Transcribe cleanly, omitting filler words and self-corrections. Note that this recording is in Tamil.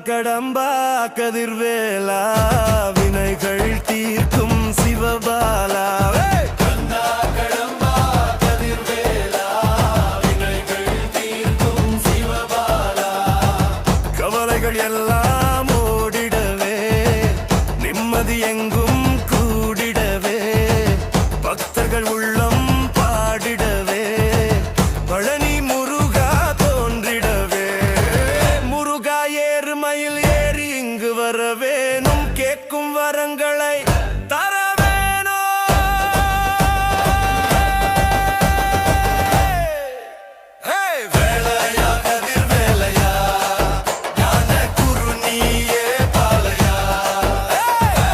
கடம்பா கதிர்வேலா வினைகள் தீர்க்கும் சிவபாலா கவலைகள் எல்லாம் ஓடிடவே நிம்மதி எங்கும் கூடிடவே பக்தர்கள் உள்ளம் பாடிடவே பழனி முருகா தோன்றிடவே முருகா ஏறுமையில் ஏறி இங்கு வரவேனும் கேட்கும் வரங்களை